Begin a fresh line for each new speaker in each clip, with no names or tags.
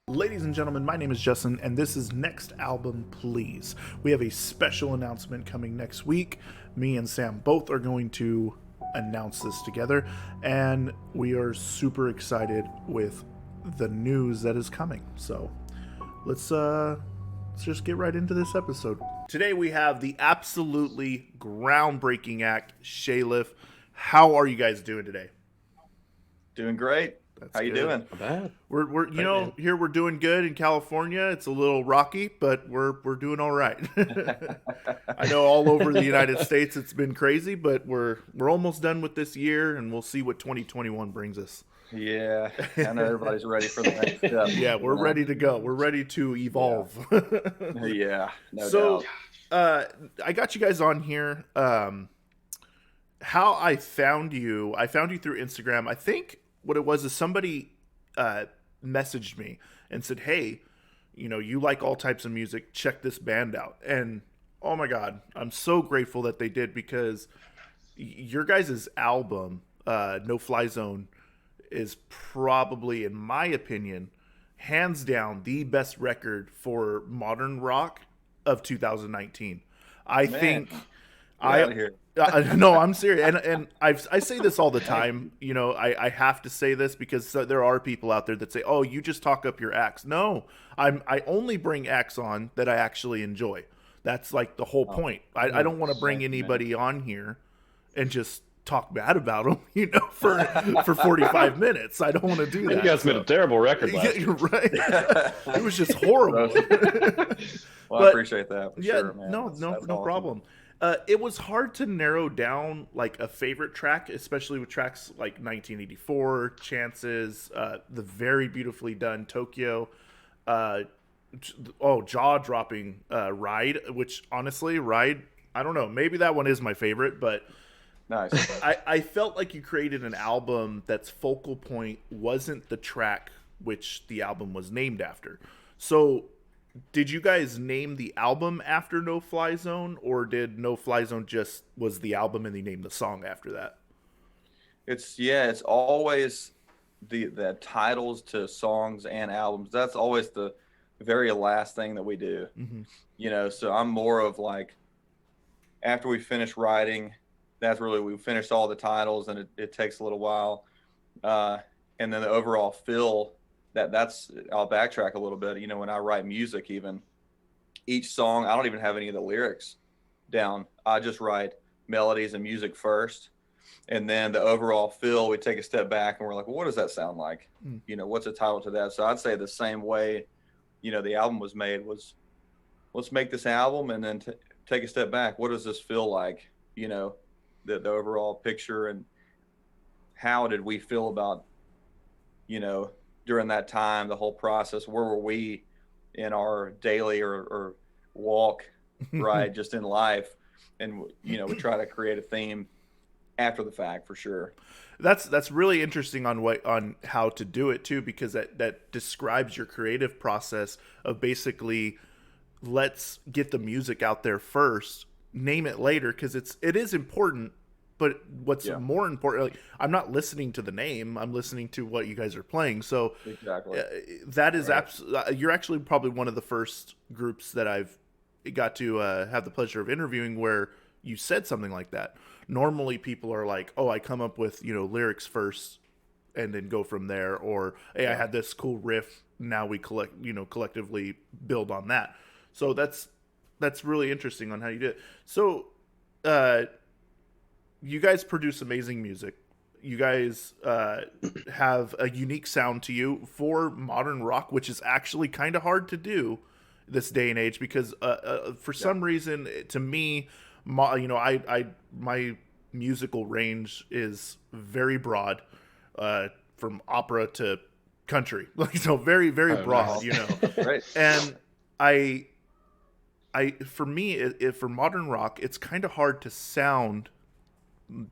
Ladies and gentlemen, my name is Justin, and this is Next Album Please. We have a special announcement coming next week. Me and Sam both are going to announce this together, and we are super excited with the news that is coming. So let's just get right into this episode. Today we have the absolutely groundbreaking act, Shayliff. How are you guys doing today?
Doing great.
That's
How you
good.
doing?
Not bad.
We're
Man.
here we're doing good in California. It's a little rocky, but we're doing all right. I know all over the United States it's been crazy, but we're almost done with this year, and we'll see what 2021 brings us.
Yeah, I know everybody's ready for the next step.
Yeah, we're ready to go. We're ready to evolve.
Yeah, no
So,
doubt.
I got you guys on here. How I found you through Instagram. I think what it was is somebody messaged me and said, "Hey, you like all types of music. Check this band out." And oh my God, I'm so grateful that they did, because your guys' album, No Fly Zone, is probably, in my opinion, hands down the best record for modern rock of 2019. I
Man,
think
get out of
I
here.
no, I'm serious, and I say this all the time. I have to say this because there are people out there that say, "Oh, you just talk up your acts." No, I only bring acts on that I actually enjoy. That's like the whole
Oh,
point. I don't want to bring
thank you, man.
anybody on here and just talk bad about them, for 45 minutes. I don't want to do
You
that.
guys made a
So,
terrible record
yeah,
last
you're
year.
right. It was just horrible.
Well, I
But
appreciate that for
yeah,
sure, man.
no,
That's
no,
that's
no
awesome.
problem. It was hard to narrow down like a favorite track, especially with tracks like 1984, Chances, the very beautifully done Tokyo, uh, jaw dropping Ride, which honestly, Ride, I don't know, maybe that one is my favorite, but
Nice.
I felt like you created an album that's focal point wasn't the track which the album was named after. So did you guys name the album after No Fly Zone, or did No Fly Zone just was the album and they named the song after that?
It's always the titles to songs and albums. That's always the very last thing that we do.
Hmm.
So I'm more of like after we finish writing, that's really we finished all the titles, and it takes a little while. uh, and then the overall feel that's I'll backtrack a little bit. When I write music, even each song, I don't even have any of the lyrics down. I just write melodies and music first, and then the overall feel, we take a step back and we're like, well, what does that sound like?
Mm.
What's the title to that? So I'd say the same way, the album was made was, let's make this album, and then take a step back. What does this feel like? The overall picture, and how did we feel about, you know, during that time, the whole process? Where were we in our daily or walk, right? Just in life. And, we try to create a theme after the fact for sure.
That's really interesting on how to do it too, because that describes your creative process of basically, let's get the music out there first, name it later, because it is important. But what's
Yeah,
more important, like, I'm not listening to the name, I'm listening to what you guys are playing. So
exactly.
that is
Right.
you're actually probably one of the first groups that I've got to have the pleasure of interviewing where you said something like that. Normally people are like, "Oh, I come up with, lyrics first and then go from there," or, "Hey, I
Yeah.
had this cool riff, now we collectively build on that." So that's really interesting on how you do it. So uh you guys produce amazing music. You guys have a unique sound to you for modern rock, which is actually kind of hard to do this day and age, because for
Yeah.
some reason, to me, my musical range is very broad, from opera to country, like, so very very
Oh,
broad,
nice.
Great.
and I for me, for modern rock, it's kind of hard to sound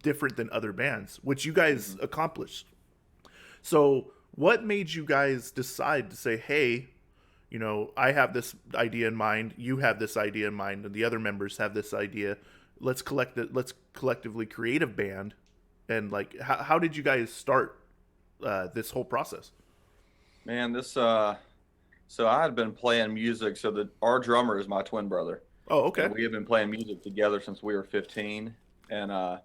different than other bands, which you guys
Hmm.
accomplished. So, what made you guys decide to say, "Hey, I have this idea in mind, you have this idea in mind, and the other members have this idea. Let's let's collectively create a band." And like, how did you guys start this whole process?
Man, this So I had been playing music. So our drummer is my twin brother,
Oh, okay.
and we have been playing music together since we were 15. And I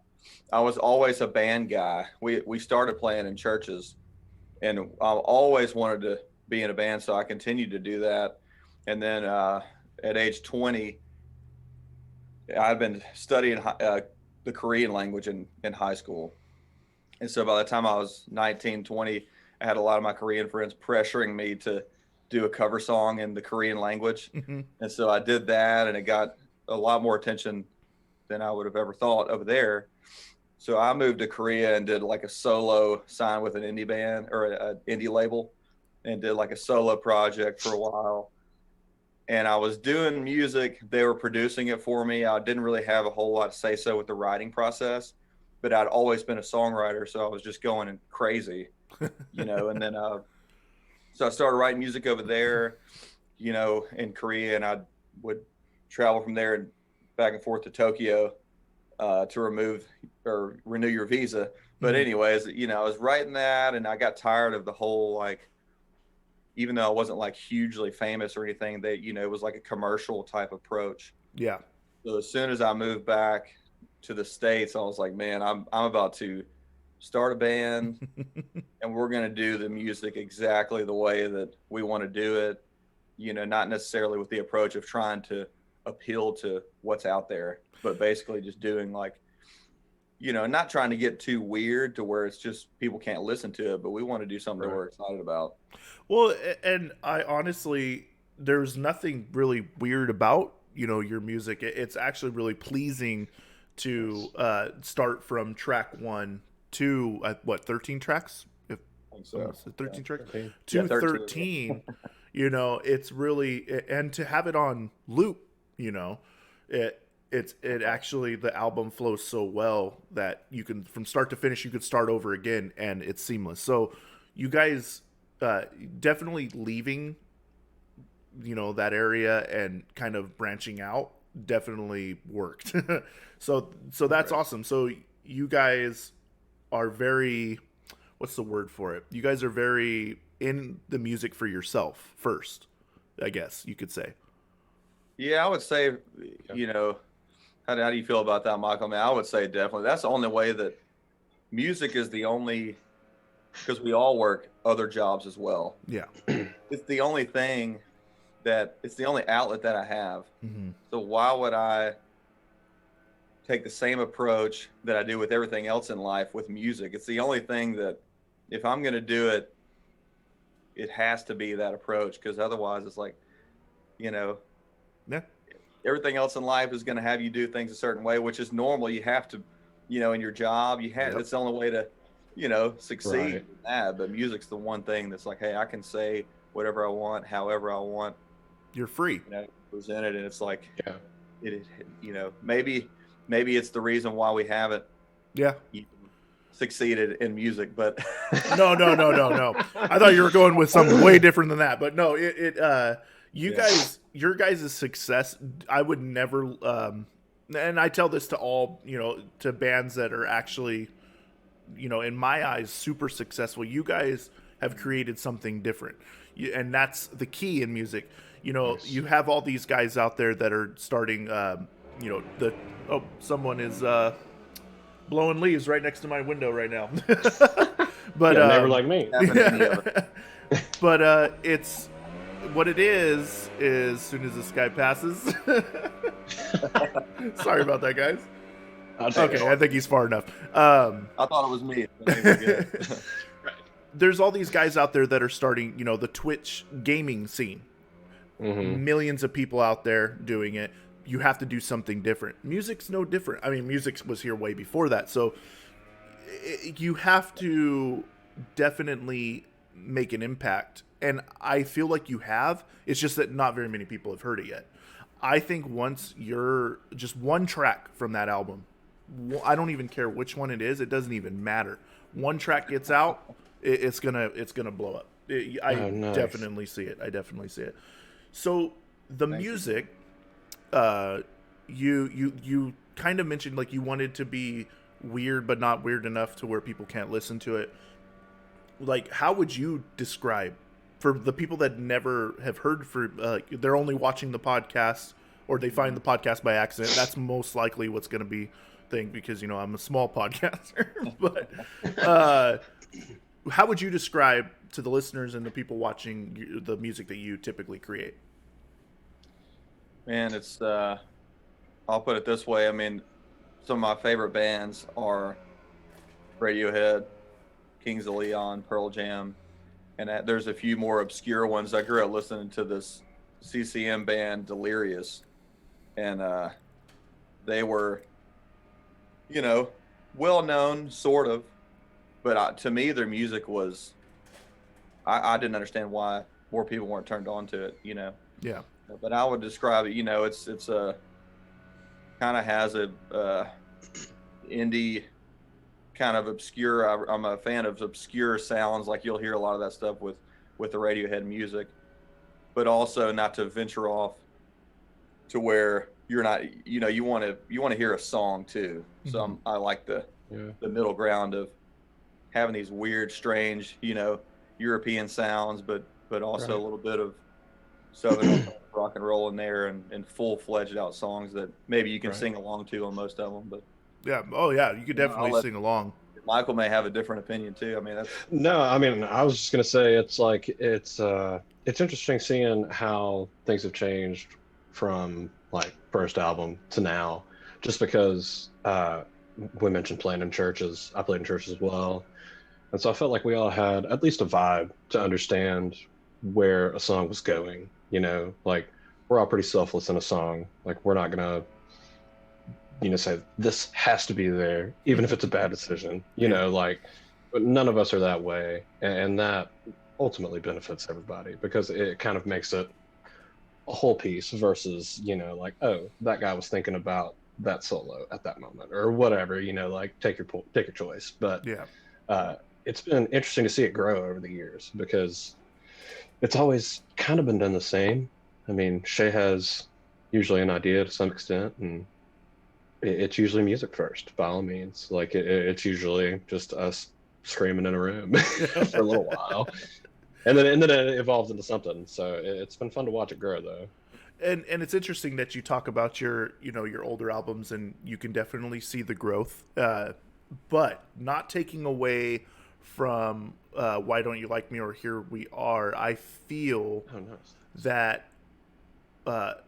was always a band guy. We started playing in churches, and I always wanted to be in a band, so I continued to do that. And then at age 20, I've been studying the Korean language in high school. And so by the time I was 19, 20, I had a lot of my Korean friends pressuring me to do a cover song in the Korean language.
Hmm.
And so I did that, and it got a lot more attention than I would have ever thought over there. So I moved to Korea and did like a solo sign with an indie band or an indie label, and did like a solo project for a while. And I was doing music. They were producing it for me. I didn't really have a whole lot to say so with the writing process, but I'd always been a songwriter. So I was just going crazy, and then, so I started writing music over there, in Korea, and I would travel from there and back and forth to Tokyo to remove or renew your visa. But anyways, I was writing that, and I got tired of the whole, like, even though I wasn't like hugely famous or anything, that, it was like a commercial type approach.
Yeah.
So as soon as I moved back to the States, I was like, man, I'm about to start a band and we're going to do the music exactly the way that we want to do it, not necessarily with the approach of trying to appeal to what's out there, but basically just doing like, not trying to get too weird to where it's just people can't listen to it, but we want to do something that we're excited about.
Well, and I honestly, there's nothing really weird about, your music. It's actually really pleasing to start from track 1 to 13 tracks? If
I think so.
13 tracks
13.
to
Yeah,
13, it's really, and to have it on loop, it actually, the album flows so well that you can, from start to finish, you could start over again and it's seamless. So you guys definitely leaving that area and kind of branching out definitely worked. so that's awesome. So you guys are very, what's the word for it, you guys are very in the music for yourself first, I guess you could say.
Yeah, I would say, how do you feel about that, Michael? I mean, I would say definitely. That's the only way that music is the only, because we all work other jobs as well.
Yeah.
It's the only thing it's the only outlet that I have.
Mm-hmm.
So why would I take the same approach that I do with everything else in life with music? It's the only thing that if I'm going to do it, it has to be that approach, because otherwise it's like,
Yeah.
everything else in life is going to have you do things a certain way, which is normal. You have to, in your job, it's the only way to, succeed in that. But music's the one thing that's like, hey, I can say whatever I want, however I want.
You're free.
Present it, and it's like, maybe it's the reason why we haven't succeeded in music, but
No. I thought you were going with something way different than that, but no, guys, your guys' success, I would never, and I tell this to all, to bands that are actually, in my eyes, super successful. You guys have created something different. And that's the key in music. You have all these guys out there that are starting, someone is blowing leaves right next to my window right now. But
never like me.
But it's what it is as soon as this guy passes. Sorry about that, guys. Okay, I think he's far enough.
I thought it was me.
There's all these guys out there that are starting, the Twitch gaming scene.
Mm-hmm.
Millions of people out there doing it. You have to do something different. Music's no different. I mean, music was here way before that. So you have to definitely make an impact. And I feel like you have. It's just that not very many people have heard it yet. I think once you're just one track from that album, I don't even care which one it is. It doesn't even matter. One track gets out, it's gonna blow up.
Nice.
Definitely see it. I definitely see it. So the music, you kind of mentioned like you wanted to be weird, but not weird enough to where people can't listen to it. Like, how would you describe for the people that never have heard, they're only watching the podcast, or they find the podcast by accident. That's most likely what's going to be thing, because I'm a small podcaster. But how would you describe to the listeners and the people watching the music that you typically create?
Man, it's I'll put it this way. I mean, some of my favorite bands are Radiohead, Kings of Leon, Pearl Jam, and there's a few more obscure ones. I grew up listening to this CCM band, Delirious, and they were, well known, sort of, but to me, their music was, I didn't understand why more people weren't turned on to it,
Yeah.
But I would describe it, it's a kind of has a indie kind of obscure. I'm a fan of obscure sounds, like you'll hear a lot of that stuff with the Radiohead music, but also not to venture off to where you're not, you want to hear a song too. So I like the middle ground of having these weird, strange, European sounds, but also a little bit of Southern rock and roll in there, and full-fledged out songs that maybe you can sing along to on most of them. But
yeah, you could definitely sing along.
Michael may have a different opinion too. I mean,
I was just gonna say it's interesting seeing how things have changed from like first album to now, just because we mentioned playing in churches. I played in churches as well, and so I felt like we all had at least a vibe to understand where a song was going. Like we're all pretty selfless in a song. Like we're not gonna say this has to be there, even if it's a bad decision, but none of us are that way. And that ultimately benefits everybody, because it kind of makes it a whole piece versus, like, oh, that guy was thinking about that solo at that moment or whatever, like take your choice. But it's been interesting to see it grow over the years, because it's always kind of been done the same. I mean, Shay has usually an idea to some extent, and it's usually music first, by all means. Like it's usually just us screaming in a room for a little while, and then it evolves into something. So it's been fun to watch it grow, though.
And it's interesting that you talk about your older albums, and you can definitely see the growth, but not taking away from Why Don't You Like Me or Here We Are. I feel that what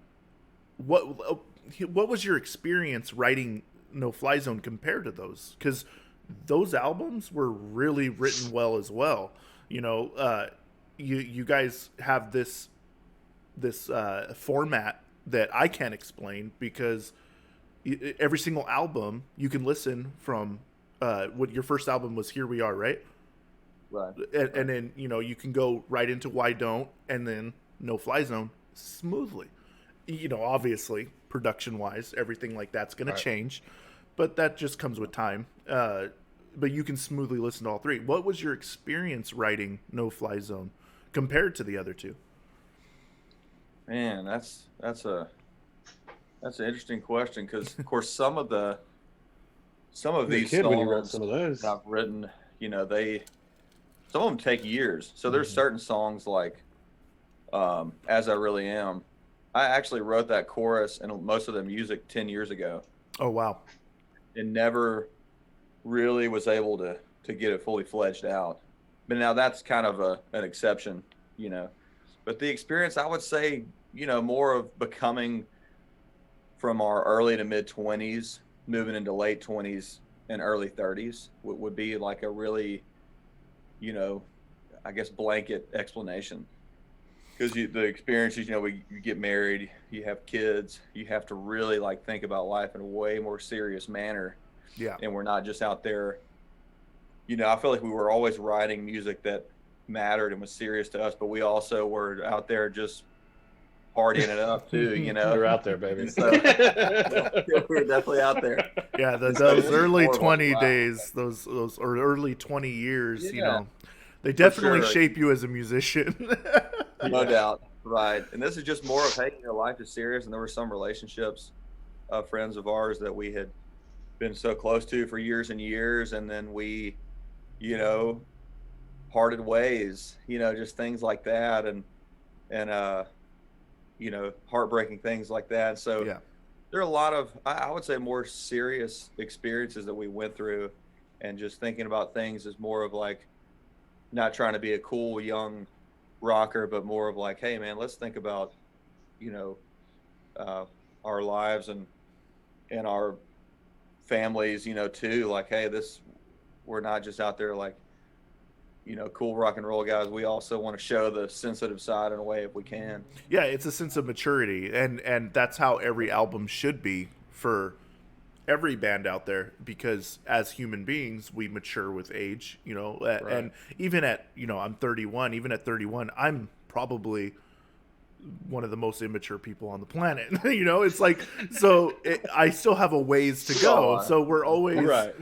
was your experience writing No Fly Zone compared to those? Because those albums were really written well as well. You guys have this format that I can't explain, because every single album you can listen from. What your first album was, Here We Are, right?
Right.
And then you can go right into Why Don't, and then No Fly Zone smoothly. Obviously, production-wise, everything like that's going to change, but that just comes with time. But you can smoothly listen to all three. What was your experience writing No Fly Zone compared to the other two?
Man, that's an interesting question, because of course some of these songs
when you wrote some of those
I've written, some of them take years. So there's certain songs like As I Really Am. I actually wrote that chorus and most of the music 10 years ago.
Oh, wow.
And never really was able to get it fully fledged out. But now that's kind of an exception, But the experience, I would say, more of becoming from our early to mid 20s, moving into late 20s and early 30s would be like a really, I guess, blanket explanation. Because the experiences, you get married, you have kids, you have to really think about life in a way more serious manner.
Yeah.
And we're not just out there, I feel like we were always writing music that mattered and was serious to us, but we also were out there just partying it up too,
You're out there, baby.
So, we're definitely out there.
Yeah, those early 20 days, those or early 20 years, they definitely shape you as a musician.
No doubt. Right. And this is just more of, hey, life is serious. And there were some relationships, friends of ours that we had been so close to for years and years. And then we, parted ways, just things like that, and heartbreaking things like that. So
Yeah.
there are a lot of, I would say, more serious experiences that we went through, and just thinking about things is more of like not trying to be a cool young rocker, but more of like, hey man, let's think about, you know, our lives and our families, too. Like, hey, we're not just out there like, cool rock and roll guys. We also want to show the sensitive side in a way if we can.
Yeah, it's a sense of maturity, and that's how every album should be for every band out there, because as human beings we mature with age, and even at, I'm 31, even at 31 I'm probably one of the most immature people on the planet. It's like, I still have a ways to go. So we're always,
Right.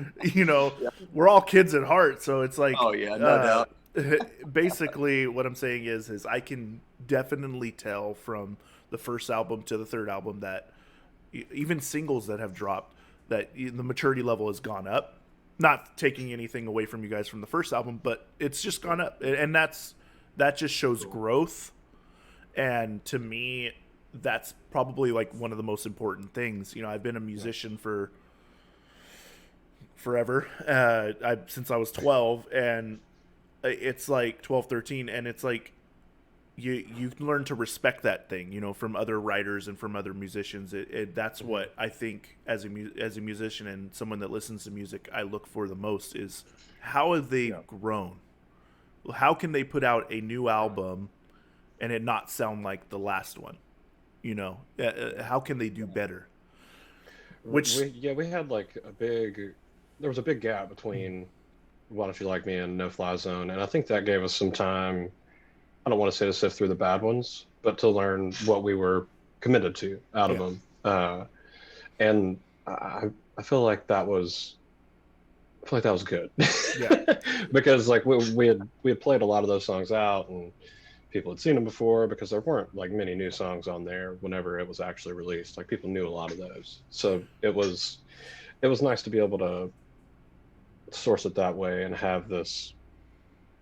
we're all kids at heart. So it's like,
Oh yeah, no doubt.
basically what I'm saying is I can definitely tell from the first album to the third album that even singles that have dropped, that the maturity level has gone up. Not taking anything away from you guys from the first album, but it's just gone up, and that just shows growth. And to me, that's probably like one of the most important things. I've been a musician for forever, since I was 12, and it's like 12, 13, and it's like you learn to respect that thing, from other writers and from other musicians. That's what I think as a musician and someone that listens to music, I look for the most is how have they grown? How can they put out a new album and it not sound like the last one? How can they do better? Which
we had like there was a big gap between Why Don't You Like Me and No Fly Zone, and I think that gave us some time. I don't want to say to sift through the bad ones, but to learn what we were committed to out of them. And I feel like that was good.
Yeah.
Because like we had played a lot of those songs out, and people had seen them before, because there weren't like many new songs on there whenever it was actually released. Like people knew a lot of those, so it was nice to be able to source it that way and have this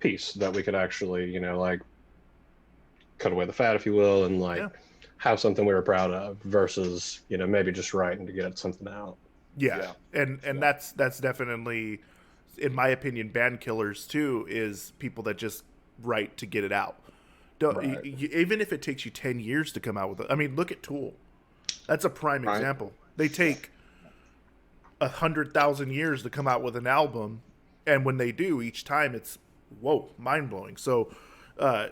piece that we could actually, like cut away the fat, if you will, and like have something we were proud of versus, maybe just writing to get something out.
Yeah. And that's definitely, in my opinion, band killers too, is people that just write to get it out. Even if it takes you 10 years to come out with it. I mean, look at Tool. That's a prime example. They take 100,000 years to come out with an album, and when they do, each time it's mind-blowing. So I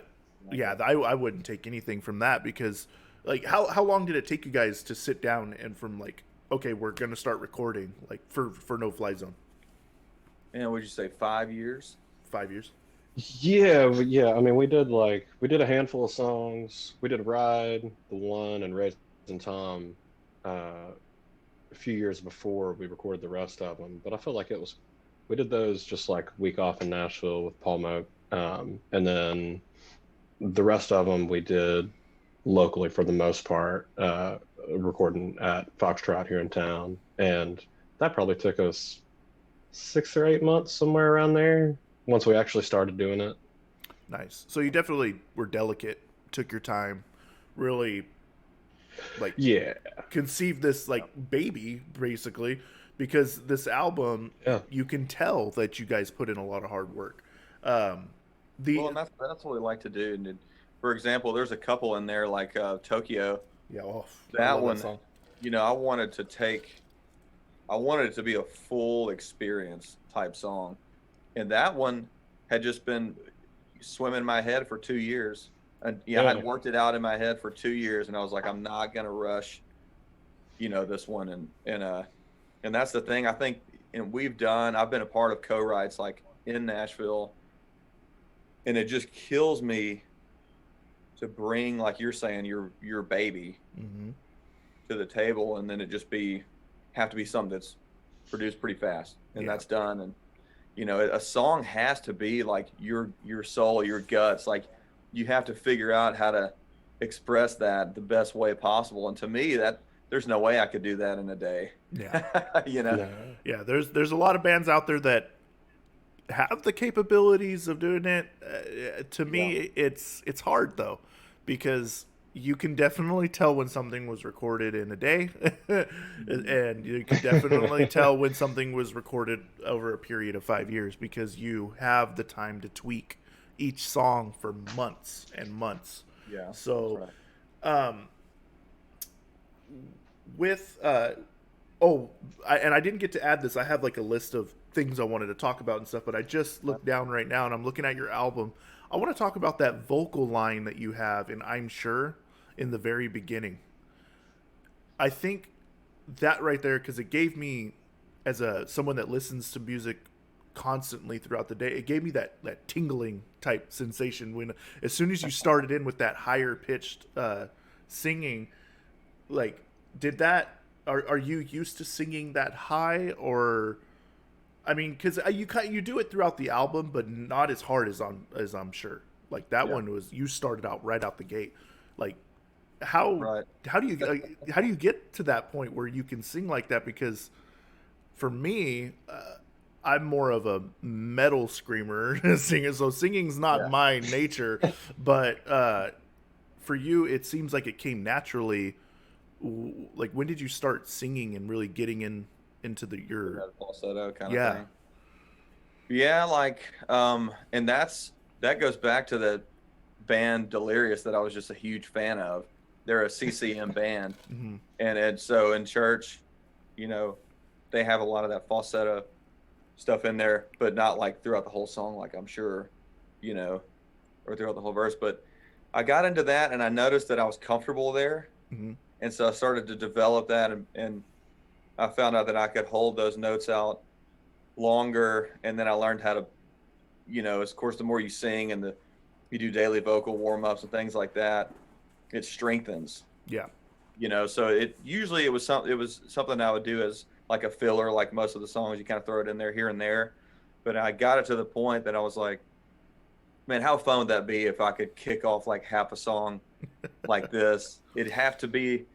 wouldn't take anything from that, because like how long did it take you guys to sit down and from like, okay, we're gonna start recording, like for No Fly Zone?
And would you say 5 years?
5 years.
Yeah. I mean, we did a handful of songs. We did Ride, The One, and Raising Tom a few years before we recorded the rest of them. But I feel like we did those just like week off in Nashville with Paul Moak, and then the rest of them we did locally for the most part, recording at Foxtrot here in town, and that probably took us 6 or 8 months, somewhere around there, once we actually started doing it.
Nice. So you definitely were delicate, took your time, really like conceived this like baby, basically, because this album, you can tell that you guys put in a lot of hard work.
And that's what we like to do. And for example, there's a couple in there like Tokyo.
Yeah,
that one. I wanted it to be a full experience type song, and that one had just been swimming in my head for 2 years. And I had worked it out in my head for 2 years, and I was like, I'm not gonna rush, this one. And that's the thing I think. And I've been a part of co-writes like in Nashville, and it just kills me to bring, like you're saying, your baby to the table, and then it just have to be something that's produced pretty fast, and that's done. And a song has to be like your soul, your guts. Like you have to figure out how to express that the best way possible. And to me, that there's no way I could do that in a day.
Yeah. Yeah, there's a lot of bands out there that have the capabilities of doing it. To
Yeah.
me, it's hard though, because you can definitely tell when something was recorded in a day, and you can definitely tell when something was recorded over a period of 5 years, because you have the time to tweak each song for months and months.
Yeah. That's
So,
right.
um, with and I didn't get to add this. I have like a list of things I wanted to talk about and stuff, but I just looked down right now and I'm looking at your album. I want to talk about that vocal line that you have in "I'm Sure" in the very beginning. I think that right there, because it gave me, as a someone that listens to music constantly throughout the day, it gave me that tingling type sensation when, as soon as you started in with that higher pitched singing. Like, did that, are you used to singing that high? Or, I mean, because you do it throughout the album, but not as hard as I'm sure. Like that
Yeah.
one was, you started out right out the gate. Like, how
Right.
how do you get to that point where you can sing like that? Because for me, I'm more of a metal screamer singer, so singing's not
Yeah.
my nature. But for you, it seems like it came naturally. Like, when did you start singing and really getting into your
That falsetto kind of
yeah
thing. Yeah, like, and that goes back to the band Delirious that I was just a huge fan of. They're a CCM band,
hmm
and so in church, you know, they have a lot of that falsetto stuff in there, but not like throughout the whole song, like I'm sure, you know, or throughout the whole verse. But I got into that, and I noticed that I was comfortable there,
hmm
and so I started to develop that, and I found out that I could hold those notes out longer, and then I learned how to, you know, of course, the more you sing and you do daily vocal warm-ups and things like that, it strengthens,
yeah
you know. So it was something I would do as like a filler, like most of the songs you kind of throw it in there here and there. But I got it to the point that I was like, man, how fun would that be if I could kick off like half a song like this? It'd have to be,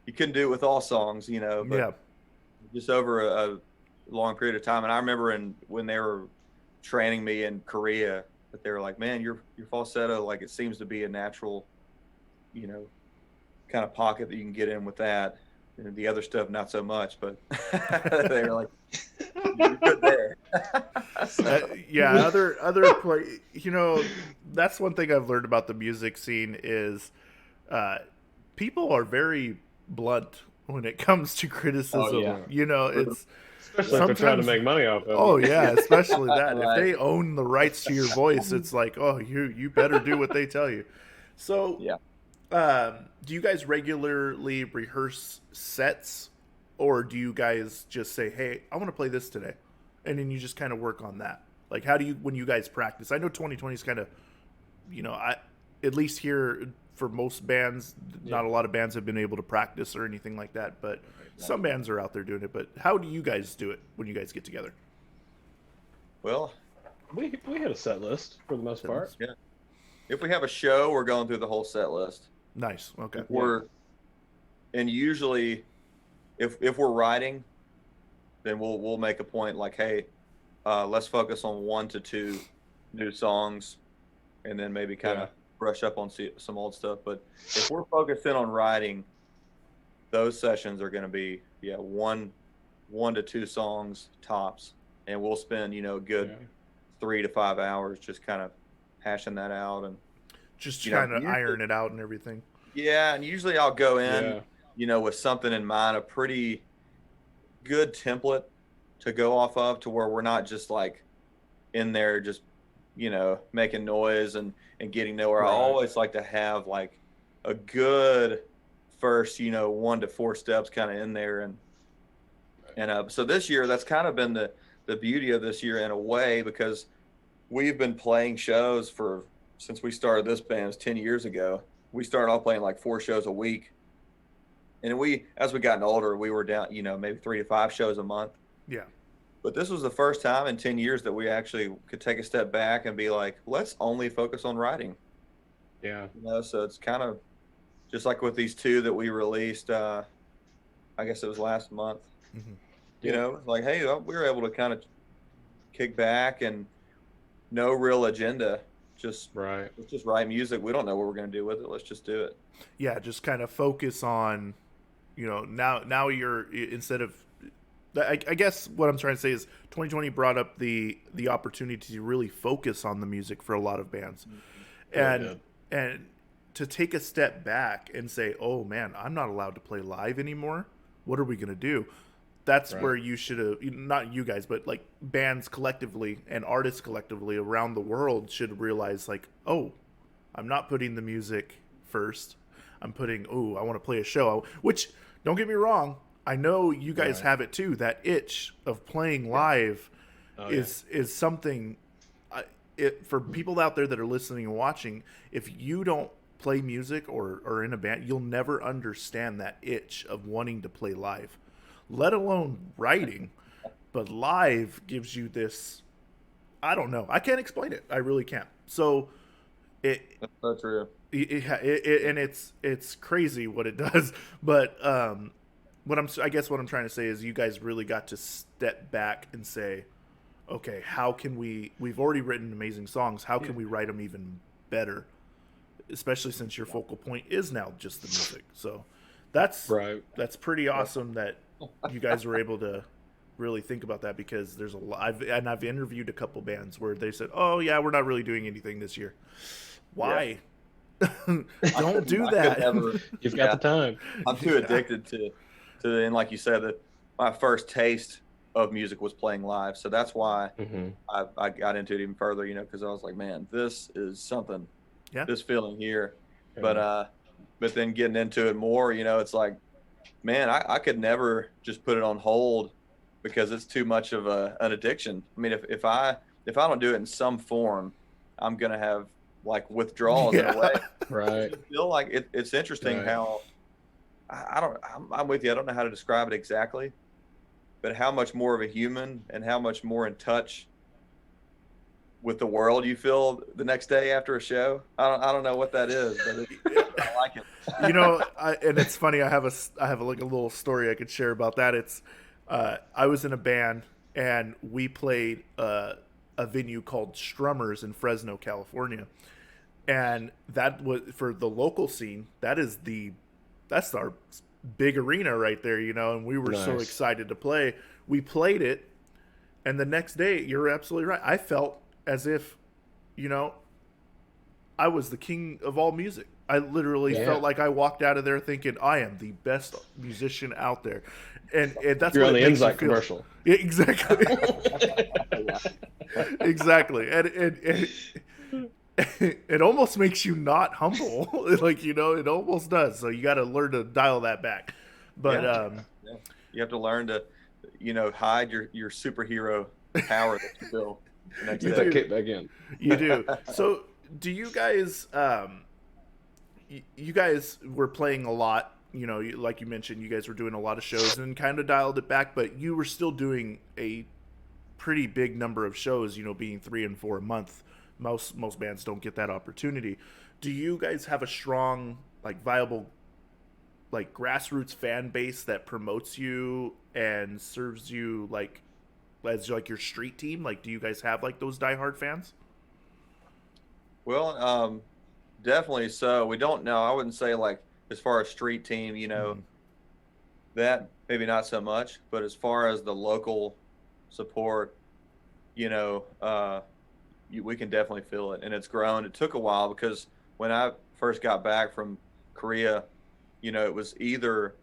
you couldn't do it with all songs, you know, but
yeah
just over a long period of time. And I remember when they were training me in Korea, that they were like, man, your falsetto, like, it seems to be a natural, you know, kind of pocket that you can get in with that. And the other stuff, not so much, but they were like, you're good there.
yeah, other play, that's one thing I've learned about the music scene is uh people are very blunt when it comes to
Oh
criticism.
yeah.
It's
Especially if they're trying to
sometimes,
make money off of
oh
it.
yeah, especially that if
Right.
they own the rights to your voice, it's like, oh, you better do what they tell you. So
Yeah.
do you guys regularly rehearse sets, or do you guys just say, hey, I want to play this today, and then you just kind of work on that? Like, how do you, when you guys practice? I know 2020 is kind of, I, at least here for most bands, not a lot of bands have been able to practice or anything like that, but some bands are out there doing it. But how do you guys do it when you guys get together?
Well,
We had a set list for the most part.
yeah. If we have a show, we're going through the whole set list.
Nice. Okay.
And usually if we're writing, then we'll make a point like, hey, let's focus on 1 to 2 new songs, and then maybe kind of brush up on some old stuff. But if we're focusing on writing, those sessions are going to be one to 2 songs tops, and we'll spend a good 3 to 5 hours just kind of hashing that out and
just trying to iron it out and everything.
Yeah, and usually I'll go in, with something in mind, a pretty good template to go off of, to where we're not just like in there just, making noise and getting nowhere.
Right.
I always like to have like a good first, 1 to 4 steps kind of in there. And so this year, that's kind of been the beauty of this year in a way, because we've been playing shows since we started this band 10 years ago. We started off playing like 4 shows a week. And as we gotten older, we were down, maybe 3 to 5 shows a month.
Yeah.
But this was the first time in 10 years that we actually could take a step back and be like, let's only focus on writing.
Yeah.
So it's kind of just like with these 2 that we released, I guess it was last month.
Mm-hmm.
Like, hey, we were able to kind of kick back and no real agenda. Just
Right.
let's just write music. We don't know what we're going to do with it. Let's just do it.
Yeah, just kind of focus on, now you're, instead of, I guess what I'm trying to say is 2020 brought up the opportunity to really focus on the music for a lot of bands. And and to take a step back and say, "Oh man, I'm not allowed to play live anymore. What are we going to do?" That's
Right.
where you should have, not you guys, but like bands collectively and artists collectively around the world should realize, like, "Oh, I'm not putting the music first. I'm putting, oh, I want to play a show." Which, don't get me wrong, I know you guys
Right.
have it too. That itch of playing live
Oh,
is something. For people out there that are listening and watching, if you don't play music or are in a band, you'll never understand that itch of wanting to play live, let alone writing. But live gives you this. I don't know. I can't explain it. I really can't. So it
That's so true.
and it's crazy what it does. But I guess what I'm trying to say is you guys really got to step back and say, okay, how can we've already written amazing songs, how can we write them even better, especially since your focal point is now just the music. So that's
Right.
that's pretty awesome that you guys were able to really think about that, because there's a lot. I've interviewed a couple bands where they said, "Oh yeah, we're not really doing anything this year." Why? Don't do
I could
that.
never.
You've got the time.
I'm too addicted to, and like you said, that my first taste of music was playing live. So that's why
Hmm.
I got into it even further, because I was like, man, this is something,
Yeah.
this feeling here.
Yeah.
But then getting into it more, it's like, man, I could never just put it on hold because it's too much of an addiction. I mean, if I don't do it in some form, I'm going to have like withdrawals in a way.
Right.
I feel like it's interesting
Right.
how I'm with you. I don't know how to describe it exactly, but how much more of a human and how much more in touch with the world you feel the next day after a show. I don't know what that is, but I like it.
And it's funny. I have like a little story I could share about that. It's I was in a band and we played a venue called Strummers in Fresno, California, and that was for the local scene. That's our big arena right there, and we were so
Nice.
excited to play. We played it, and the next day, you're absolutely right. I felt as if, I was the king of all music. I literally
Yeah.
felt like I walked out of there thinking I am the best musician out there, and that's
You're
what
on
it
the
makes you
Insight
feel.
commercial.
Yeah, exactly. Exactly, and it almost makes you not humble. Like, it almost does. So you got to learn to dial that back. But
Yeah. You have to learn to, hide your superhero power that you feel the next
Get
You
that
do.
day.
kick back in.
you do. So do you guys? You guys were playing a lot. Like you mentioned, you guys were doing a lot of shows and kind of dialed it back, but you were still doing a pretty big number of shows. Being 3 and 4 a month. Most bands don't get that opportunity. Do you guys have a strong, like, viable, like, grassroots fan base that promotes you and serves you, like, as like your street team? Like, do you guys have like those diehard fans?
Well, definitely. So we don't know. I wouldn't say like as far as street team,
Mhm.
that maybe not so much, but as far as the local support, we can definitely feel it, and it's grown. It took a while because when I first got back from Korea, it was either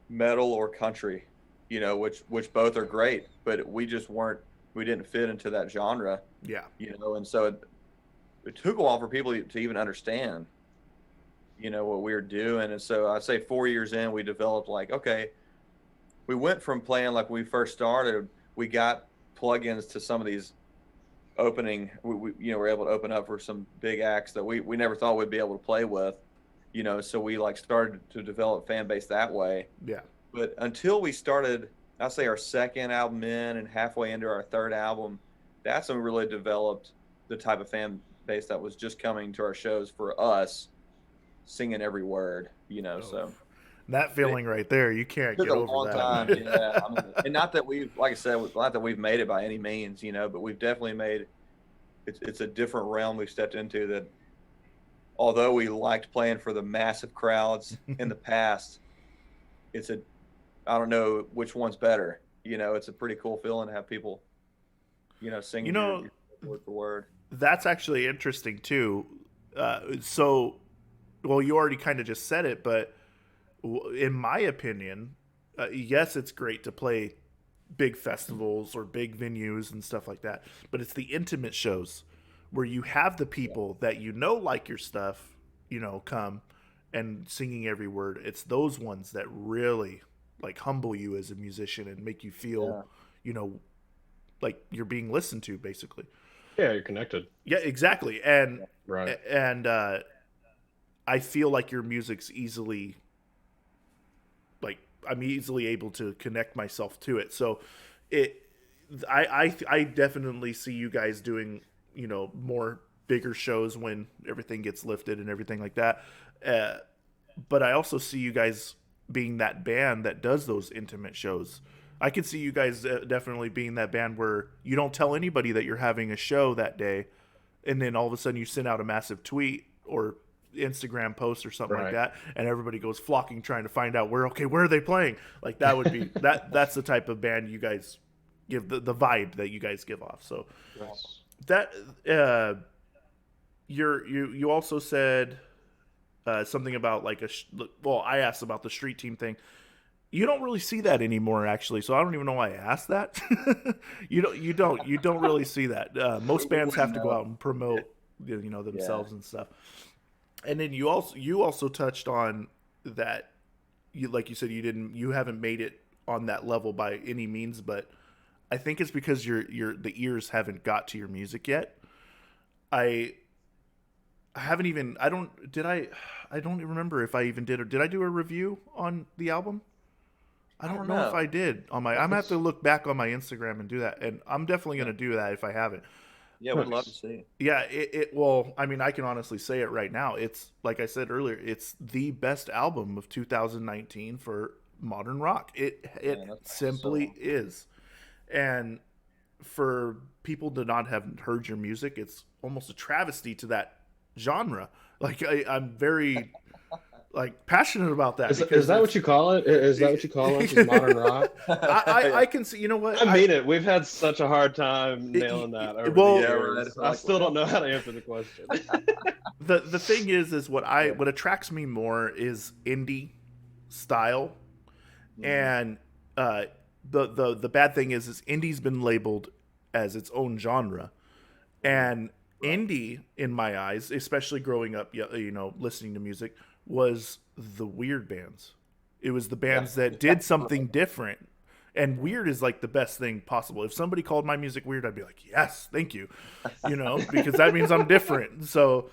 metal or country, which both are great, but we didn't fit into that genre,
Yeah.
and so it took a while for people to even understand, what we were doing. And so I'd say 4 years in, we developed like, okay, we went from playing like when we first started, we got plugins to some of these we were able to open up for some big acts that we never thought we'd be able to play with, so we like started to develop fan base that way.
Yeah.
But until we started, I'd say our second album in and halfway into our third album, that's when we really developed the type of fan base that was just coming to our shows for us, singing every word, so.
That feeling right there, you can't
Took
get
a
over
long
that.
time, yeah. I mean, and not that we've, like I said, not that we've made it by any means, but we've definitely made it's a different realm we've stepped into. That although we liked playing for the massive crowds in the past, it's a I don't know which one's better. It's a pretty cool feeling to have people, singing your word for word.
That's actually interesting too. So, well, you already kind of just said it, but in my opinion, yes, it's great to play big festivals or big venues and stuff like that, but it's the intimate shows where you have the people that like your stuff, come and singing every word. It's those ones that really like humble you as a musician and make you feel, like you're being listened to, basically.
Yeah, you're connected.
Yeah, exactly. And
Right.
and I feel like your music's easily, like I'm easily able to connect myself to it. So I definitely see you guys doing, more bigger shows when everything gets lifted and everything like that. But I also see you guys being that band that does those intimate shows. I could see you guys definitely being that band where you don't tell anybody that you're having a show that day, and then all of a sudden you send out a massive tweet or Instagram post or something like that, and everybody goes flocking trying to find out where are they playing? Like that would be that's the type of band you guys give, the vibe that you guys give off. So
Yes.
that you also said something about like I asked about the street team thing. You don't really see that anymore, actually. So I don't even know why I asked that. You don't really see that. Most bands have to go out and promote, themselves and stuff. And then you also touched on that. Like you said, you haven't made it on that level by any means, but I think it's because the ears haven't got to your music yet. I haven't even. I don't even remember if I even did I do a review on the album? I don't know if I did on my. I'm gonna have to look back on my Instagram and do that, and I'm definitely gonna do that if I haven't.
Yeah, we'd love to see it.
Yeah, well, I mean, I can honestly say it right now. It's like I said earlier, it's the best album of 2019 for modern rock. It simply is, and for people to not have heard your music, it's almost a travesty to that genre. Like I'm very like passionate about that.
Is that what you call it? Is that what you call it? Is modern rock?
I can see. You know what?
I mean it. We've had such a hard time nailing that over the years. I still don't know how to answer the question.
The thing is what attracts me more is indie style, and the bad thing is indie's been labeled as its own genre, and indie in my eyes, especially growing up, listening to music, was the weird bands. It was the bands that did something different. And weird is like the best thing possible. If somebody called my music weird, I'd be like, yes, thank you. Because that means I'm different. So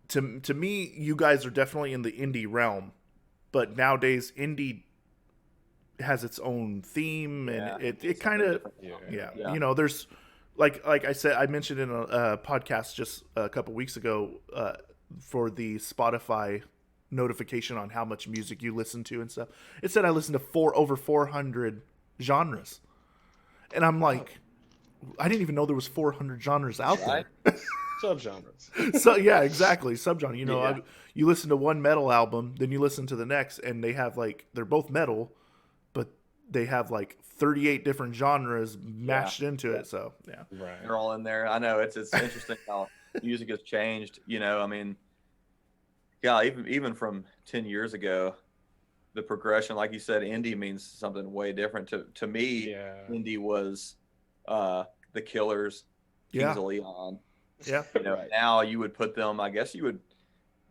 to me, you guys are definitely in the indie realm. But nowadays, indie has its own theme, and it kind of there's like I said, I mentioned in a podcast just a couple weeks ago for the Spotify notification on how much music you listen to and stuff. It said I listened to over 400 genres, and I'm like, I didn't even know there was 400 genres out there.
Subgenres.
So yeah, exactly, subgenre. You listen to one metal album, then you listen to the next, and they have they're both metal, but they have 38 different genres mashed into it. So yeah,
right.
They're all in there. I know it's interesting how music has changed. I mean, yeah, even from 10 years ago, the progression, like you said, indie means something way different. To me, indie was the Killers, Kings of Leon.
Yeah.
Now you would put them. I guess you would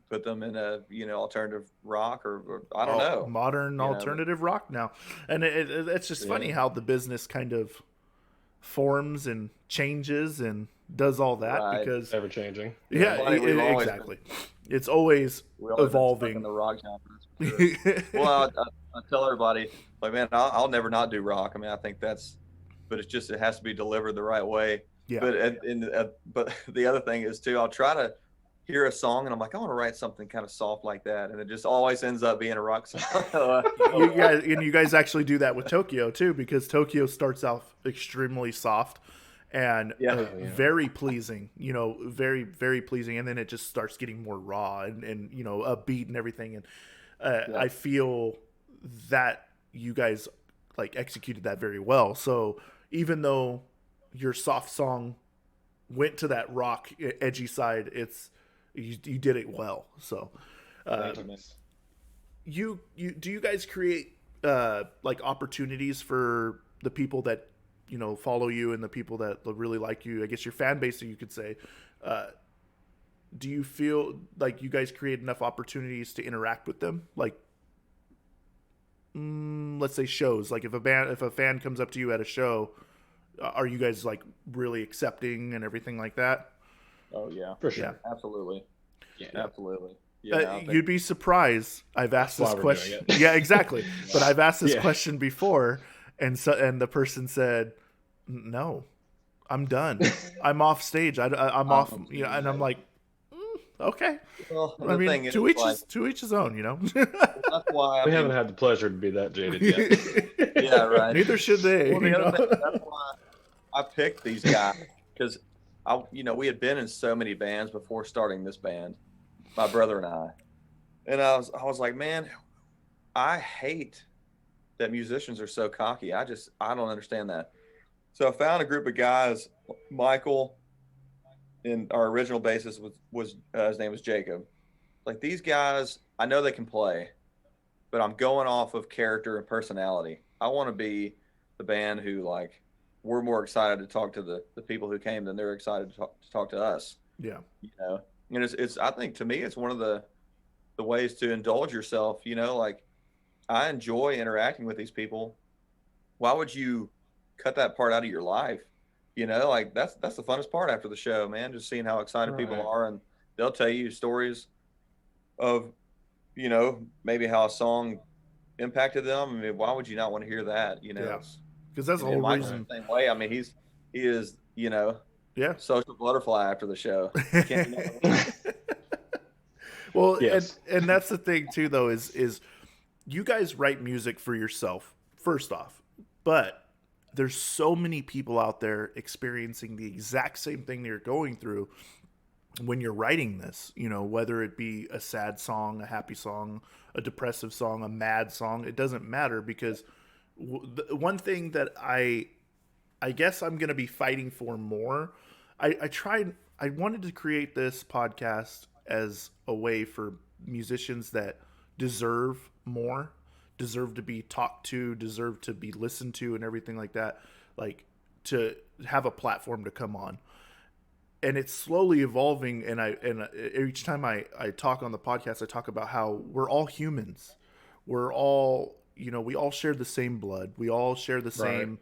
put them in a alternative rock or I don't know,
modern alternative rock now. And it's just funny how the business kind of forms and changes and does all that because
ever changing.
Exactly. It's always evolving
in the rock genre. Sure. Well, I tell everybody, man, I'll never not do rock. I mean, I think but it's just it has to be delivered the right way.
Yeah.
But the other thing is too, I'll try to hear a song and I'm like, I want to write something kind of soft like that, and it just always ends up being a rock song.
And you guys actually do that with Tokyo too, because Tokyo starts off extremely soft, and
Yeah.
very pleasing, very, very pleasing. And then it just starts getting more raw and upbeat and everything. And I feel that you guys like executed that very well. So even though your soft song went to that rock edgy side, you did it well. So you do you guys create like opportunities for the people that follow you and the people that really like you, I guess your fan base, you could say, do you feel like you guys create enough opportunities to interact with them, like let's say shows, like if a fan comes up to you at a show, are you guys like really accepting and everything like that?
Oh yeah,
for sure.
Yeah.
Absolutely.
Yeah.
Absolutely. Yeah,
you'd be surprised. I've asked this question. Yeah, exactly. But I've asked this question before, and the person said, "No, I'm done. I'm off stage. I'm off." And I'm like, okay.
Well,
I mean,
thing is,
to each his own.
That's why
we haven't had the pleasure to be that jaded yet.
Yeah, right.
Neither should they.
Well, the other thing, that's why I picked these guys, because we had been in so many bands before starting this band, my brother and I was like, man, I hate that musicians are so cocky. I don't understand that. So I found a group of guys. Michael, in our original bassist, was his name was Jacob. Like, these guys, I know they can play, but I'm going off of character and personality. I want to be the band who, like, we're more excited to talk to the people who came than they're excited to talk to us.
Yeah.
And it's I think, to me, it's one of the ways to indulge yourself. Like, I enjoy interacting with these people. Why would you cut that part out of your life? Like, that's the funnest part after the show, man. Just seeing how excited people are, and they'll tell you stories of, maybe how a song impacted them. I mean, why would you not want to hear that?
Yeah. Because that's the whole reason.
Same way. I mean, he is,
yeah,
social butterfly after the show.
Well, yes. and that's the thing too, though, is you guys write music for yourself, first off, but there's so many people out there experiencing the exact same thing that you're going through when you're writing this, whether it be a sad song, a happy song, a depressive song, a mad song, it doesn't matter, because one thing that I guess I'm going to be fighting for more, I wanted to create this podcast as a way for musicians that deserve more, deserve to be talked to, deserve to be listened to, and everything like that, like to have a platform to come on. And it's slowly evolving, and each time I talk on the podcast, I talk about how we're all humans. We're all, we all share the same blood. We all share the same,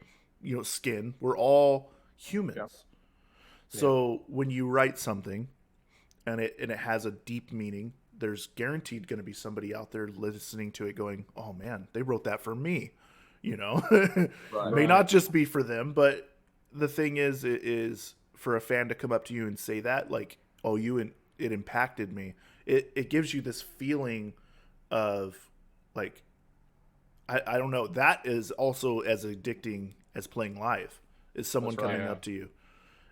skin. We're all humans. Yeah. So when you write something and it has a deep meaning, there's guaranteed going to be somebody out there listening to it going, oh man, they wrote that for me, May not just be for them, but the thing is for a fan to come up to you and say that, like, oh, it impacted me. It gives you this feeling of, like, I don't know, that is also as addicting as playing live, is someone coming up to you.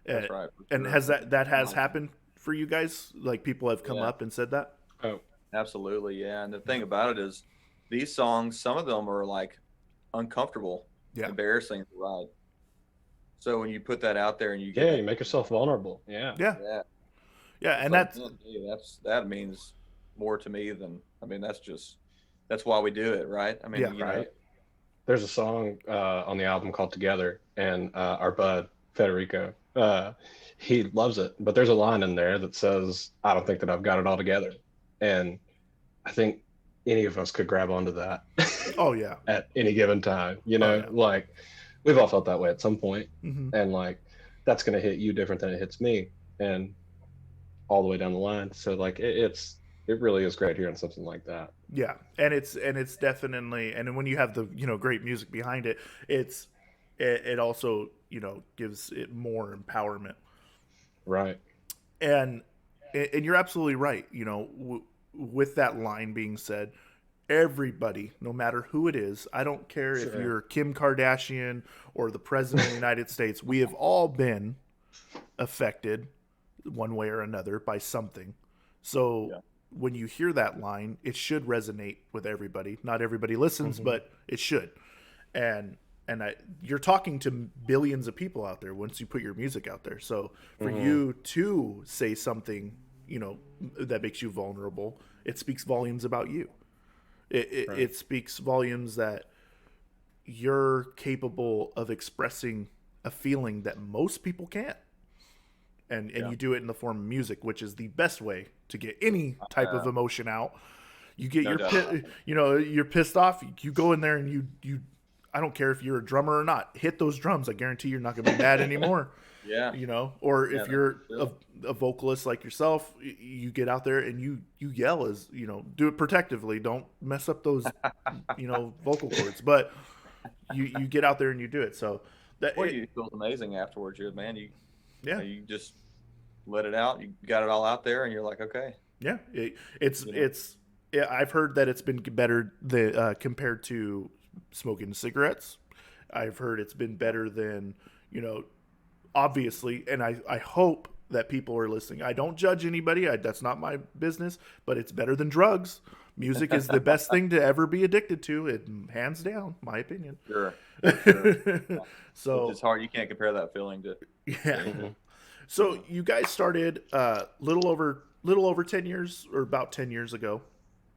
That's right.
And has that has happened for you guys? Like, people have come up and said that?
Oh,
absolutely. Yeah. And the thing about it is, these songs, some of them are like uncomfortable, embarrassing to write. So when you put that out there and you
you make yourself vulnerable.
And
that means more to me than, I mean, that's why we do it, right? I mean,
right. There's a song on the album called Together, and our bud Federico, he loves it, but there's a line in there that says, I don't think that I've got it all together. And I think any of us could grab onto that.
Oh yeah.
At any given time, like, we've all felt that way at some point. Mm-hmm. And like, that's going to hit you different than it hits me, and all the way down the line. So like, it really is great hearing something like that.
Yeah. And it's definitely, and when you have the, great music behind it, it also, gives it more empowerment.
Right.
And you're absolutely right. With that line being said, everybody, no matter who it is, I don't care if
Sure.
you're Kim Kardashian or the president of the United States, we have all been affected one way or another by something. So
Yeah.
when you hear that line, it should resonate with everybody. Not everybody listens, but it should. And you're talking to billions of people out there once you put your music out there. So for you to say something, that makes you vulnerable, it speaks volumes about you. It speaks volumes that you're capable of expressing a feeling that most people can't. And you do it in the form of music, which is the best way to get any type of emotion out. You get you're pissed off. You go in there and you I don't care if you're a drummer or not. Hit those drums. I guarantee you're not going to be mad anymore.
Yeah.
Or if you're a vocalist like yourself, you get out there and you yell do it protectively. Don't mess up those, vocal cords. But you get out there and you do it. So
you feel amazing afterwards. You just let it out. You got it all out there, and you're like, okay.
Yeah, I've heard that it's been better compared to smoking cigarettes. I've heard it's been better than, obviously, and I hope that people are listening. I don't judge anybody. That's not my business, but it's better than drugs. Music is the best thing to ever be addicted to. It hands down, my opinion.
Sure.
So
it's hard. You can't compare that feeling to.
Yeah. So you guys started little over 10 years or about 10 years ago.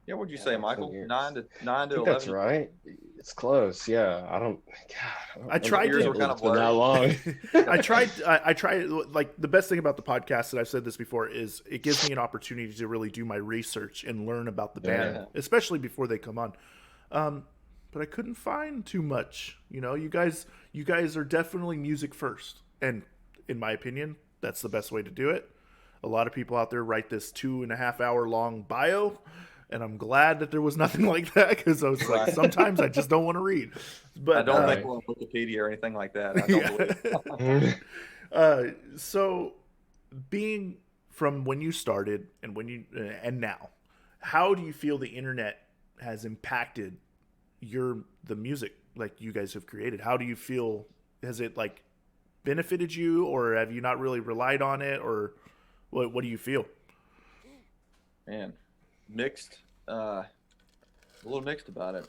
Yeah, what'd you say, Michael? 9 to 11.
That's right. It's close. Yeah, I don't. God,
I tried
years
to.
were kind of
It's been that long.
I tried. Like the best thing about the podcast, and I've said this before, is it gives me an opportunity to really do my research and learn about the band, especially before they come on. But I couldn't find too much. You guys are definitely music first, and in my opinion, that's the best way to do it. A lot of people out there write this 2.5 hour long bio. And I'm glad that there was nothing like that, because I was like, sometimes I just don't want to read. But
I don't think we're on Wikipedia or anything like that. I don't believe.
So, being from when you started and now, how do you feel the internet has impacted the music like you guys have created? How do you feel? Has it benefited you, or have you not really relied on it, or what do you feel?
Man. Mixed, a little mixed about it,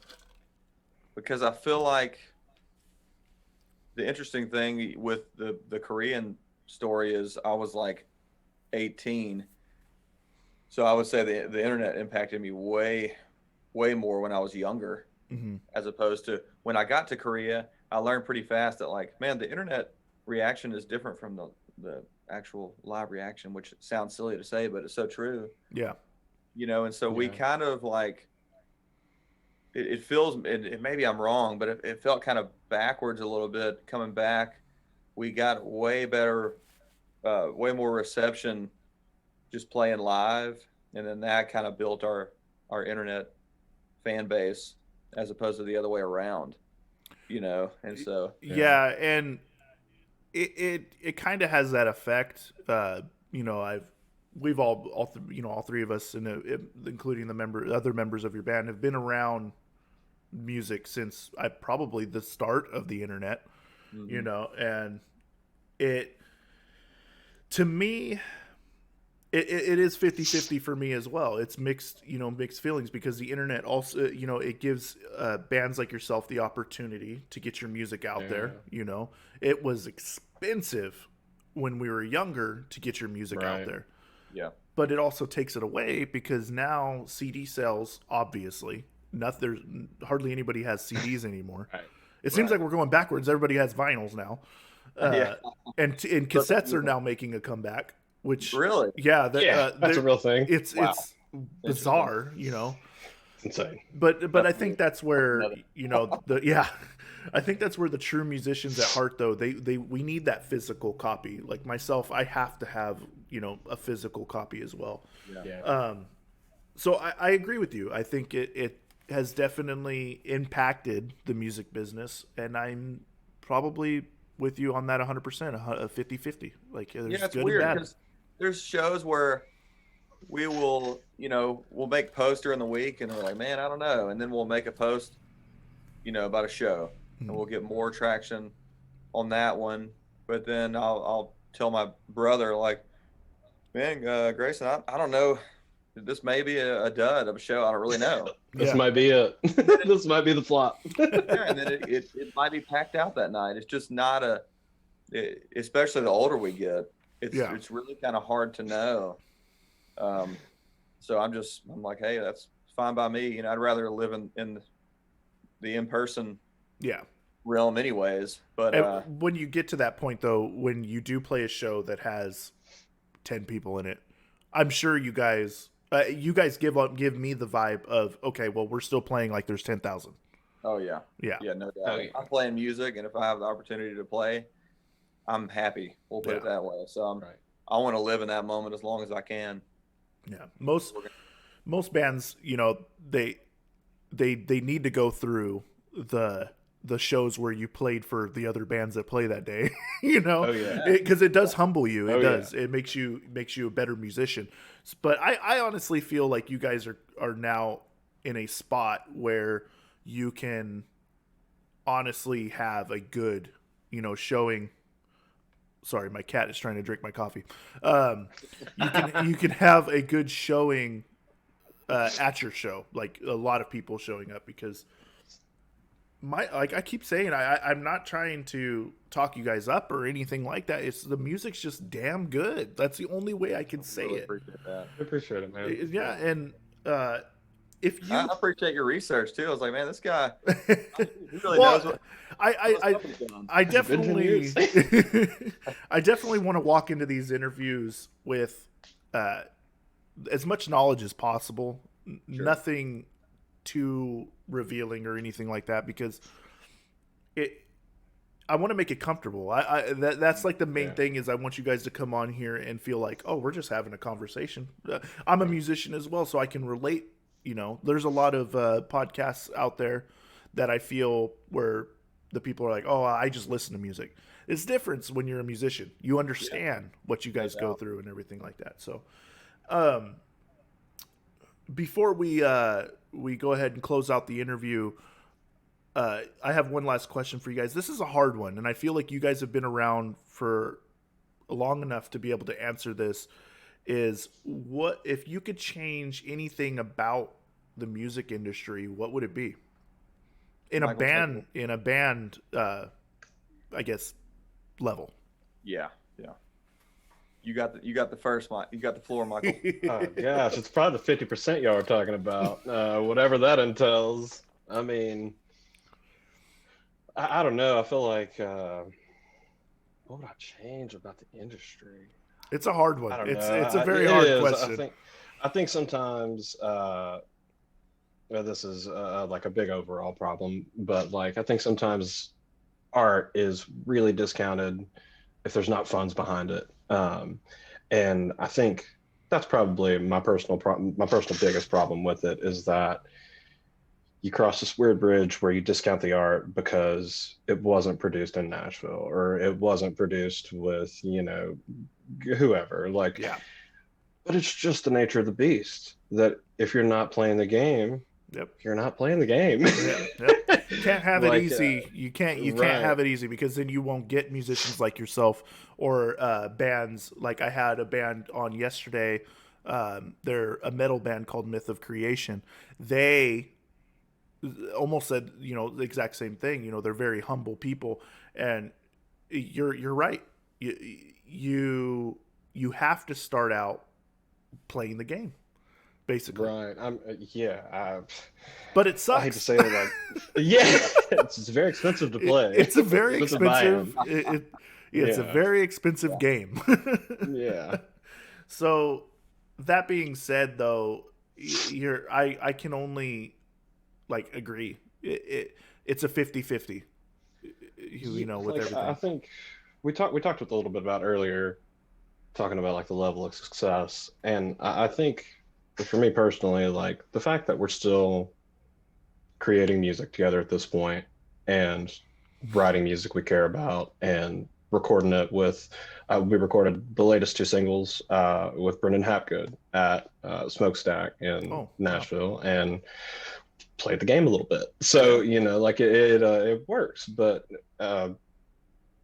because I feel like the interesting thing with the Korean story is I was 18, so I would say the internet impacted me way more when I was younger, as opposed to when I got to Korea. I learned pretty fast that the internet reaction is different from the actual live reaction, which sounds silly to say, but it's so true.
Yeah.
And so we kind of it feels, maybe I'm wrong, but it felt kind of backwards a little bit coming back. We got way better, way more reception just playing live. And then that kind of built our internet fan base as opposed to the other way around, and so.
Yeah. And it kind of has that effect. We've all three of us, including the other members of your band, have been around music since probably the start of the internet. And to me, it is 50-50 for me as well. It's mixed feelings, because the internet also, it gives bands like yourself the opportunity to get your music out there. It was expensive when we were younger to get your music out there.
Yeah.
But it also takes it away, because now CD sales, obviously, there's hardly anybody has CDs anymore. It seems like we're going backwards. Everybody has vinyls now. And cassettes are now making a comeback, which
really,
that's a real thing.
It's bizarre,
insane.
But I think that's where I think that's where the true musicians at heart, though, we need that physical copy. Like myself, I have to have a physical copy as well. So I agree with you. I think it has definitely impacted the music business, and I'm probably with you on that 100%, 50-50. There's
it's
good
weird
and bad.
because there's shows where we will, we'll make post during the week, and we're like, man, I don't know, and then we'll make a post, about a show, and we'll get more traction on that one. But then I'll tell my brother, like, man, Grayson, I don't know. This may be a dud of a show. I don't really know.
This
Yeah.
might be it. This might be the flop.
Yeah, and then it might be packed out that night. It's just not especially the older we get, it's really kind of hard to know. So I'm like, hey, that's fine by me. I'd rather live in the in-person realm anyways. But
when you get to that point, though, when you do play a show that has 10 people in it, I'm sure you guys give me the vibe of, okay, well, we're still playing like there's 10,000.
Oh yeah, no doubt.
Oh, yeah.
I'm playing music, and if I have the opportunity to play, I'm happy. We'll put it that way. So I want to live in that moment as long as I can.
Yeah, most bands, they need to go through the shows where you played for the other bands that play that day, because it does humble you. It does. Yeah. It makes you a better musician. But I honestly feel like you guys are now in a spot where you can honestly have a good, showing. Sorry, my cat is trying to drink my coffee. You can have a good showing at your show, like a lot of people showing up, because I keep saying, I'm not trying to talk you guys up or anything like that. It's the music's just damn good. That's the only way I can say it.
Appreciate that.
I appreciate it, man.
Yeah, and if you,
I appreciate your research too. I was like, man, this guy, he really knows what.
I definitely, I definitely want to walk into these interviews with as much knowledge as possible. Sure. Nothing too revealing or anything like that, because I want to make it comfortable. That's like the main thing, is I want you guys to come on here and feel like, oh, we're just having a conversation. I'm a musician as well, so I can relate. There's a lot of podcasts out there that I feel where the people are like, oh, I just listen to music. It's different when you're a musician. You understand what you guys go through and everything like that. So before we go ahead and close out the interview, I have one last question for you guys. This is a hard one, and I feel like you guys have been around for long enough to be able to answer this. Is, what if you could change anything about the music industry, what would it be? In a band, I guess, level.
Yeah. You got the first, Mike. You got the floor, Michael.
Oh gosh, it's probably the 50% y'all are talking about. Whatever that entails. I mean, I don't know. I feel like what would I change about the industry?
It's a hard one. It's a very
it
hard
is.
question.
I think sometimes this is like a big overall problem, but like I think sometimes art is really discounted if there's not funds behind it. And I think that's probably my personal biggest problem with it, is that you cross this weird bridge where you discount the art because it wasn't produced in Nashville, or it wasn't produced with, whoever. But it's just the nature of the beast that if you're not playing the game, you're not playing the game.
You can't have it easy. You can't have it easy, because then you won't get musicians like yourself, or bands. Like I had a band on yesterday. They're a metal band called Myth of Creation. They almost said, the exact same thing. They're very humble people, and you're right. You have to start out playing the game, basically.
Right.
But it sucks.
I hate to say it, like, it's very expensive to play.
It's a very expensive. It's a very expensive game.
Yeah.
So that being said, though, I can only agree. It's a 50-50. With everything.
I think we talked a little bit about earlier, talking about the level of success, and I think for me personally, the fact that we're still creating music together at this point, and writing music we care about, and recording it with. We recorded the latest 2 singles with Brendan Hapgood at Smokestack in
Oh,
Nashville, wow. And played the game a little bit. So like it works, but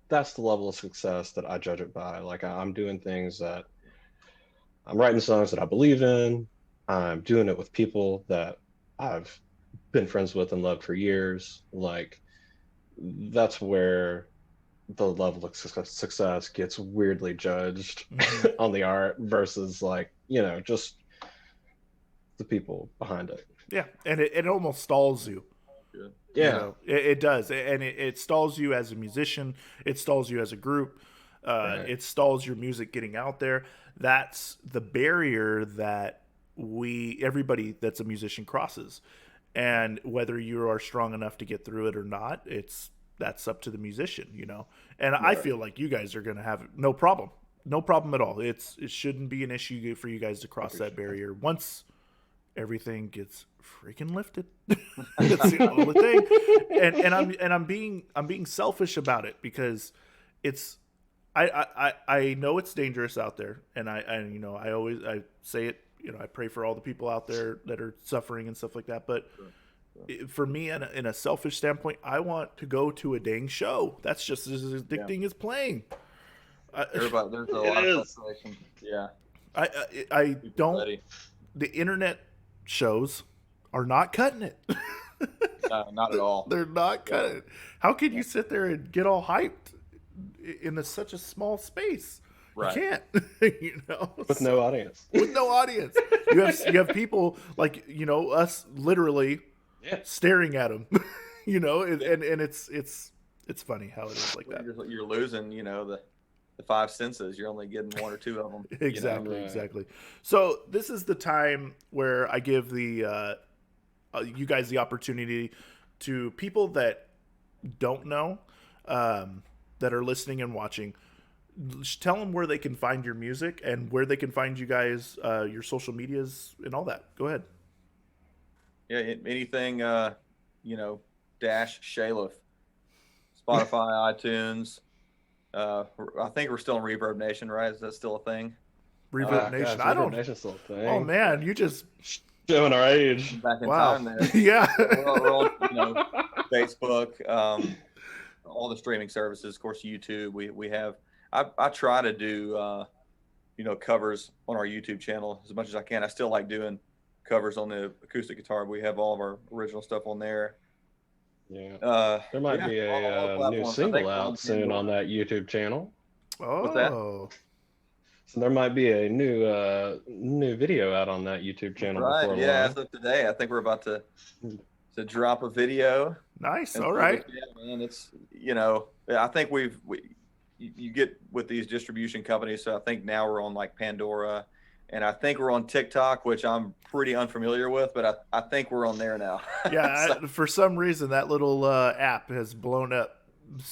that's the level of success that I judge it by. Like I'm doing things that I'm writing songs that I believe in. I'm doing it with people that I've been friends with and loved for years. Like that's where the level of success gets weirdly judged on the art versus like, just the people behind it.
Yeah. And it almost stalls you.
Yeah.
It does. And it stalls you as a musician. It stalls you as a group. Right. It stalls your music getting out there. That's the barrier that everybody that's a musician crosses. And whether you are strong enough to get through it or not, that's up to the musician, And yeah. I feel like you guys are going to have no problem at all. It shouldn't be an issue for you guys to cross that barrier once everything gets freaking lifted. That's the only thing. And I'm being selfish about it because it's. I know it's dangerous out there, and I always say it. I pray for all the people out there that are suffering and stuff like that. But for me, in a selfish standpoint, I want to go to a dang show. That's just as addicting as playing.
Everybody, there's a lot of frustration. Yeah,
I don't. Ready. The internet shows are not cutting it.
Not at all.
They're not cutting it. How can you sit there and get all hyped in such a small space? Right. You can't.
With no audience.
With no audience. You have people like us literally staring at them. And it's funny how it is like that.
You're losing the 5 senses. You're only getting 1 or 2 of them.
Exactly. So this is the time where I give the you guys the opportunity to people that don't know, that are listening and watching. Tell them where they can find your music and where they can find you guys, your social medias and all that. Go ahead.
Yeah, anything, dash Shayliff, Spotify, iTunes. I think we're still in Reverb Nation, right? Is that still a thing?
Reverb Nation. I don't.
Nation's still a thing.
Oh man, you just
showing our age.
Back in time there.
Yeah.
We're on, Facebook, all the streaming services, of course, YouTube. We have. I try to do covers on our YouTube channel as much as I can. I still like doing covers on the acoustic guitar. We have all of our original stuff on there.
Yeah. There might be a new single out soon on that YouTube channel.
Oh.
What's that?
So there might be a new video out on that YouTube channel.
Right. Yeah. As of today, I think we're about to drop a video.
Nice. All right.
Yeah, man. It's I think you get with these distribution companies. So I think now we're on like Pandora, and I think we're on TikTok, which I'm pretty unfamiliar with, but I think we're on there now.
Yeah. For some reason, that little app has blown up.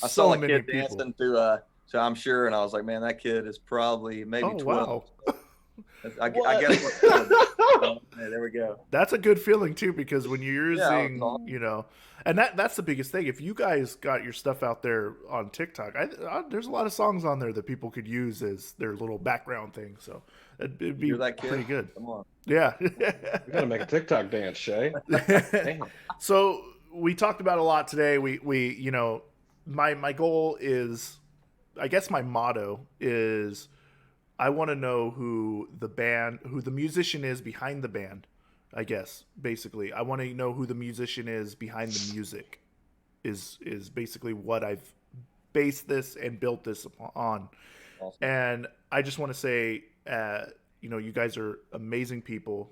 I saw a kid dancing to so I'm sure, and I was like, man, that kid is probably maybe 12.
Wow.
I guess. Hey, there we go.
That's a good feeling too, because when you're using, and that's the biggest thing. If you guys got your stuff out there on TikTok, there's a lot of songs on there that people could use as their little background thing. So it'd be pretty good.
Come on.
Yeah.
We gotta make a TikTok dance, Shay.
So we talked about a lot today. We my goal is, I guess my motto is, I want to know who the musician is behind the band. I guess basically, I want to know who the musician is behind the music. Is basically what I've based this and built this on. Awesome. And I just want to say, you guys are amazing people.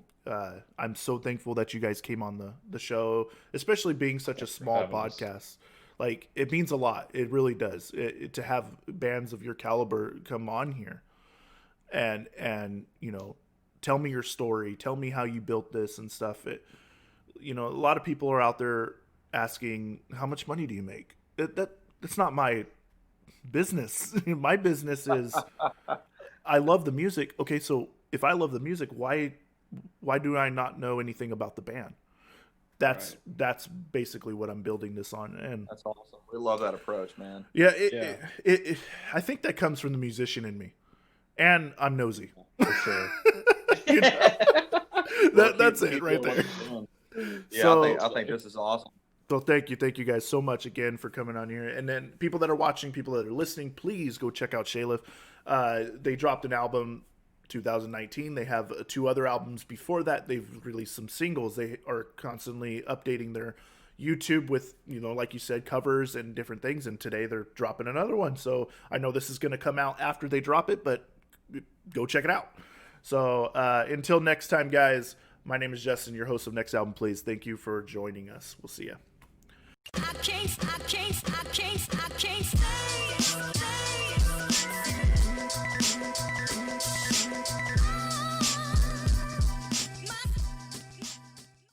I'm so thankful that you guys came on the show, especially being such a small podcast. Like, it means a lot. It really does. To have bands of your caliber come on here and tell me your story, tell me how you built this and stuff. A lot of people are out there asking, how much money do you make? That's not my business. My business is, I love the music. Okay, so if I love the music, why do I not know anything about the band? that's basically what I'm building this on. And
That's awesome. We love that approach, man.
yeah, I think that comes from the musician in me, and I'm nosy.
For sure.
You know? That's
Keep
it right
doing
there.
what you're doing. Yeah,
So-
I think this is awesome.
So thank you guys so much again for coming on here. And then people that are watching, people that are listening, please go check out Shayliff. They dropped an album 2019. They have 2 other albums before that. They've released some singles. They are constantly updating their YouTube with, you know, like you said, covers and different things. And today they're dropping another one. So I know this is going to come out after they drop it, but go check it out. So until next time, guys, my name is Justin, your host of Next Album Please. Thank you for joining us. We'll see you.
I can't